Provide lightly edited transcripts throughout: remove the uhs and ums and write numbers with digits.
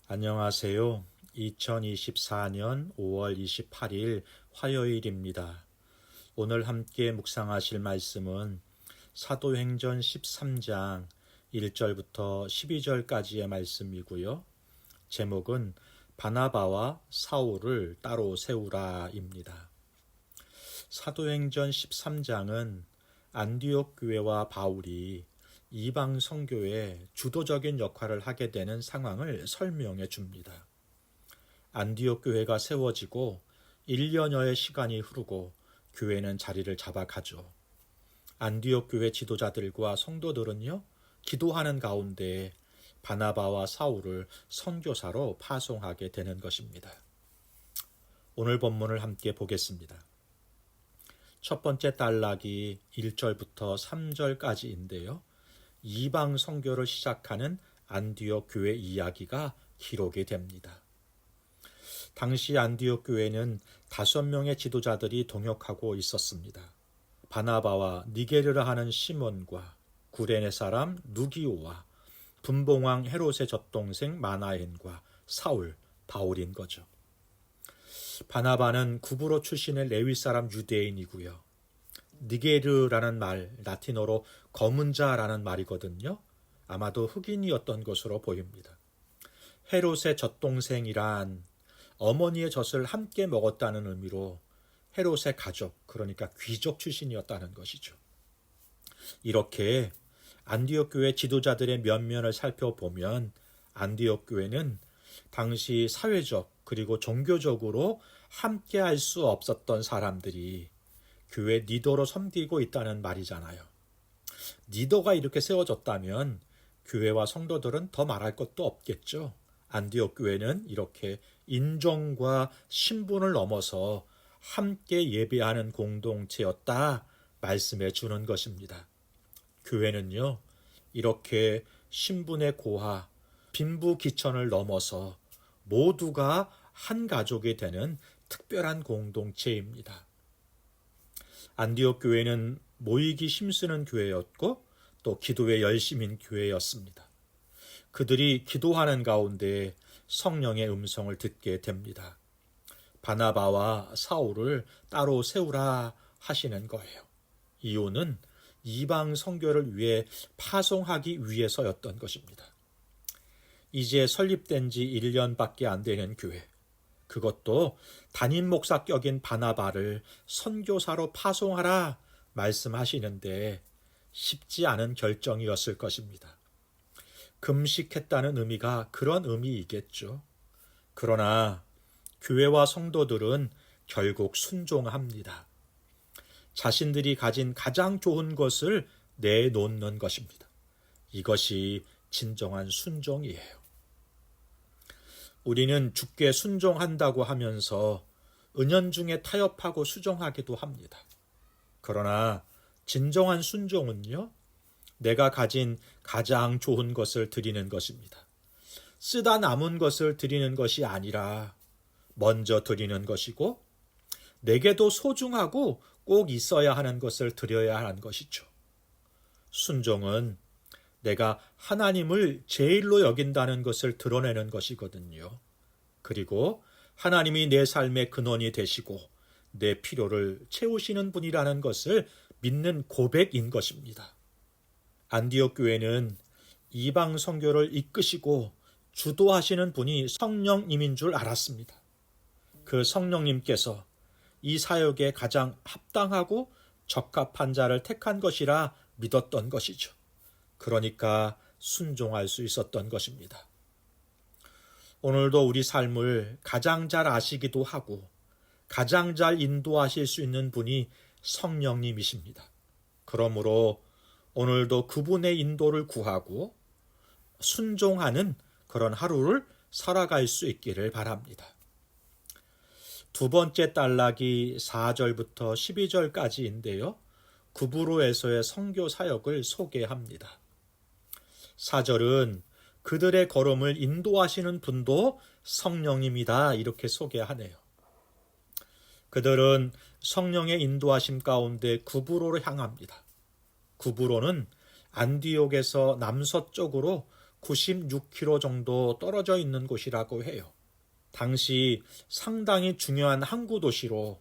안녕하세요. 2024년 5월 28일 화요일입니다. 오늘 함께 묵상하실 말씀은 사도행전 13장 1절부터 12절까지의 말씀이고요. 제목은 바나바와 사울을 따로 세우라입니다. 사도행전 13장은 안디옥 교회와 바울이 이방 선교에 주도적인 역할을 하게 되는 상황을 설명해 줍니다. 안디옥 교회가 세워지고 1년여의 시간이 흐르고 교회는 자리를 잡아가죠. 안디옥 교회 지도자들과 성도들은요, 기도하는 가운데 바나바와 사울을 선교사로 파송하게 되는 것입니다. 오늘 본문을 함께 보겠습니다. 첫 번째 단락이 1절부터 3절까지인데요. 이방 선교를 시작하는 안디옥 교회 이야기가 기록이 됩니다. 당시 안디옥 교회는 5명의 지도자들이 동역하고 있었습니다. 바나바와 니게르라 하는 시몬과 구레네 사람 누기오와 분봉왕 헤롯의 젖동생 마나엔과 사울, 바울인 거죠. 바나바는 구브로 출신의 레위 사람 유대인이고요. 니게르라는 말, 라틴어로 검은 자라는 말이거든요. 아마도 흑인이었던 것으로 보입니다. 헤롯의 젖동생이란 어머니의 젖을 함께 먹었다는 의미로 헤롯의 가족, 그러니까 귀족 출신이었다는 것이죠. 이렇게 안디옥 교회 지도자들의 면면을 살펴보면 안디옥 교회는 당시 사회적 그리고 종교적으로 함께 할 수 없었던 사람들이 교회 리더로 섬기고 있다는 말이잖아요. 리더가 이렇게 세워졌다면 교회와 성도들은 더 말할 것도 없겠죠. 안디옥 교회는 이렇게 인종과 신분을 넘어서 함께 예배하는 공동체였다 말씀해 주는 것입니다. 교회는요, 이렇게 신분의 고하, 빈부귀천을 넘어서 모두가 한 가족이 되는 특별한 공동체입니다. 안디옥 교회는 모이기 힘쓰는 교회였고 또 기도에 열심인 교회였습니다. 그들이 기도하는 가운데 성령의 음성을 듣게 됩니다. 바나바와 사울을 따로 세우라 하시는 거예요. 이유는 이방 선교를 위해 파송하기 위해서였던 것입니다. 이제 설립된 지 1년밖에 안 되는 교회, 그것도 담임 목사격인 바나바를 선교사로 파송하라 말씀하시는데 쉽지 않은 결정이었을 것입니다. 금식했다는 의미가 그런 의미이겠죠. 그러나 교회와 성도들은 결국 순종합니다. 자신들이 가진 가장 좋은 것을 내놓는 것입니다. 이것이 진정한 순종이에요. 우리는 주께 순종한다고 하면서 은연중에 타협하고 수정하기도 합니다. 그러나 진정한 순종은요, 내가 가진 가장 좋은 것을 드리는 것입니다. 쓰다 남은 것을 드리는 것이 아니라 먼저 드리는 것이고 내게도 소중하고 꼭 있어야 하는 것을 드려야 하는 것이죠. 순종은 내가 하나님을 제일로 여긴다는 것을 드러내는 것이거든요. 그리고 하나님이 내 삶의 근원이 되시고 내 필요를 채우시는 분이라는 것을 믿는 고백인 것입니다. 안디옥 교회는 이방 선교를 이끄시고 주도하시는 분이 성령님인 줄 알았습니다. 그 성령님께서 이 사역에 가장 합당하고 적합한 자를 택한 것이라 믿었던 것이죠. 그러니까 순종할 수 있었던 것입니다. 오늘도 우리 삶을 가장 잘 아시기도 하고 가장 잘 인도하실 수 있는 분이 성령님이십니다. 그러므로 오늘도 그분의 인도를 구하고 순종하는 그런 하루를 살아갈 수 있기를 바랍니다. 두 번째 단락이 4절부터 12절까지인데요. 구브로에서의 선교 사역을 소개합니다. 4절은 그들의 걸음을 인도하시는 분도 성령님이다 이렇게 소개하네요. 그들은 성령의 인도하심 가운데 구브로로 향합니다. 구브로는 안디옥에서 남서쪽으로 96km 정도 떨어져 있는 곳이라고 해요. 당시 상당히 중요한 항구 도시로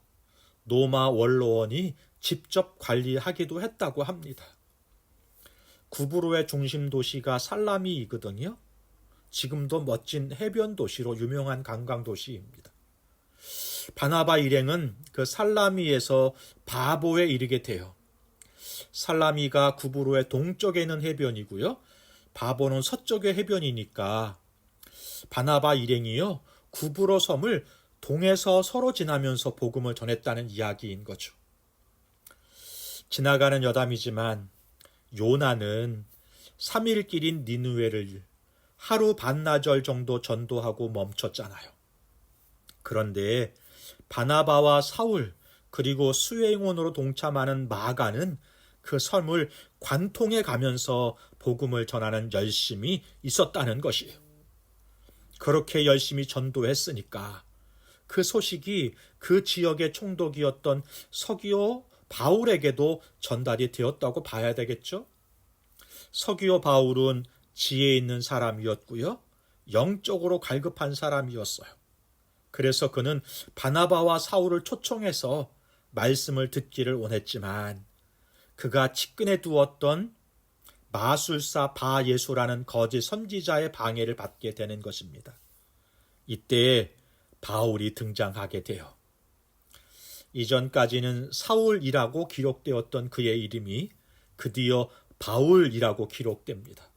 로마 원로원이 직접 관리하기도 했다고 합니다. 구브로의 중심 도시가 살라미이거든요. 지금도 멋진 해변 도시로 유명한 관광 도시입니다. 바나바 일행은 그 살라미에서 바보에 이르게 돼요. 살라미가 구브로의 동쪽에 있는 해변이고요. 바보는 서쪽의 해변이니까 바나바 일행이요, 구브로 섬을 동에서 서로 지나면서 복음을 전했다는 이야기인 거죠. 지나가는 여담이지만 요나는 3일 길인 니느웨를 하루 반나절 정도 전도하고 멈췄잖아요. 그런데 바나바와 사울 그리고 수행원으로 동참하는 마가는 그 섬을 관통해 가면서 복음을 전하는 열심이 있었다는 것이에요. 그렇게 열심히 전도했으니까 그 소식이 그 지역의 총독이었던 서기오 바울에게도 전달이 되었다고 봐야 되겠죠. 서기오 바울은 지혜 있는 사람이었고요. 영적으로 갈급한 사람이었어요. 그래서 그는 바나바와 사울을 초청해서 말씀을 듣기를 원했지만 그가 측근에 두었던 마술사 바예수라는 거짓 선지자의 방해를 받게 되는 것입니다. 이때 바울이 등장하게 돼요. 이전까지는 사울이라고 기록되었던 그의 이름이 드디어 바울이라고 기록됩니다.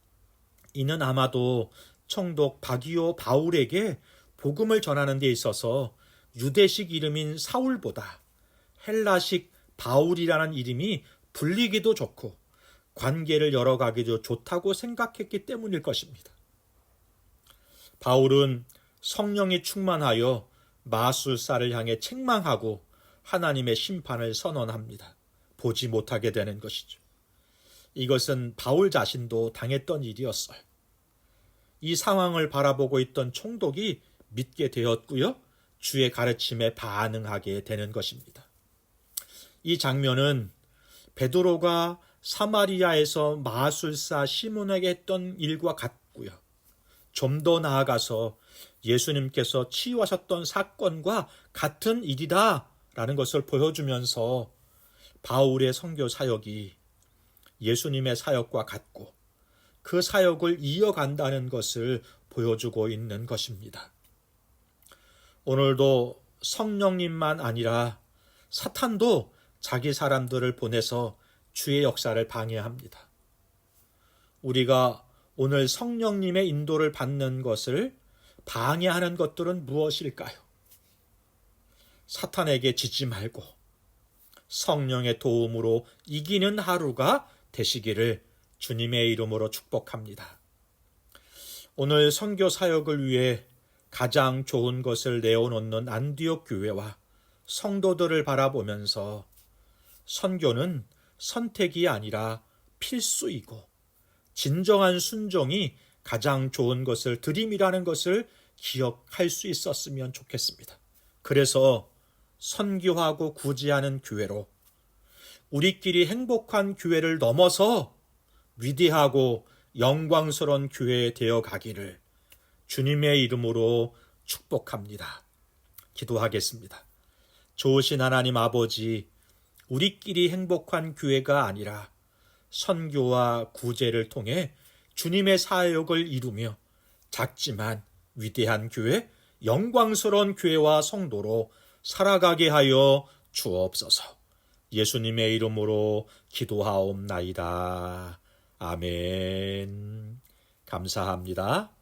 이는 아마도 총독 바기오 바울에게 복음을 전하는 데 있어서 유대식 이름인 사울보다 헬라식 바울이라는 이름이 불리기도 좋고 관계를 열어가기도 좋다고 생각했기 때문일 것입니다. 바울은 성령이 충만하여 마술사를 향해 책망하고 하나님의 심판을 선언합니다. 보지 못하게 되는 것이죠. 이것은 바울 자신도 당했던 일이었어요. 이 상황을 바라보고 있던 총독이 믿게 되었고요. 주의 가르침에 반응하게 되는 것입니다. 이 장면은 베드로가 사마리아에서 마술사 시몬에게 했던 일과 같고요. 좀 더 나아가서 예수님께서 치유하셨던 사건과 같은 일이다라는 것을 보여주면서 바울의 선교 사역이 예수님의 사역과 같고 그 사역을 이어간다는 것을 보여주고 있는 것입니다. 오늘도 성령님만 아니라 사탄도 자기 사람들을 보내서 주의 역사를 방해합니다. 우리가 오늘 성령님의 인도를 받는 것을 방해하는 것들은 무엇일까요? 사탄에게 지지 말고 성령의 도움으로 이기는 하루가 되시기를 주님의 이름으로 축복합니다. 오늘 선교 사역을 위해 가장 좋은 것을 내어놓는 안디옥 교회와 성도들을 바라보면서 선교는 선택이 아니라 필수이고 진정한 순종이 가장 좋은 것을 드림이라는 것을 기억할 수 있었으면 좋겠습니다. 그래서 선교하고 구제하는 교회로 우리끼리 행복한 교회를 넘어서 위대하고 영광스러운 교회 되어 가기를 주님의 이름으로 축복합니다. 기도하겠습니다. 좋으신 하나님 아버지, 우리끼리 행복한 교회가 아니라 선교와 구제를 통해 주님의 사역을 이루며 작지만 위대한 교회, 영광스러운 교회와 성도로 살아가게 하여 주옵소서. 예수님의 이름으로 기도하옵나이다. 아멘. 감사합니다.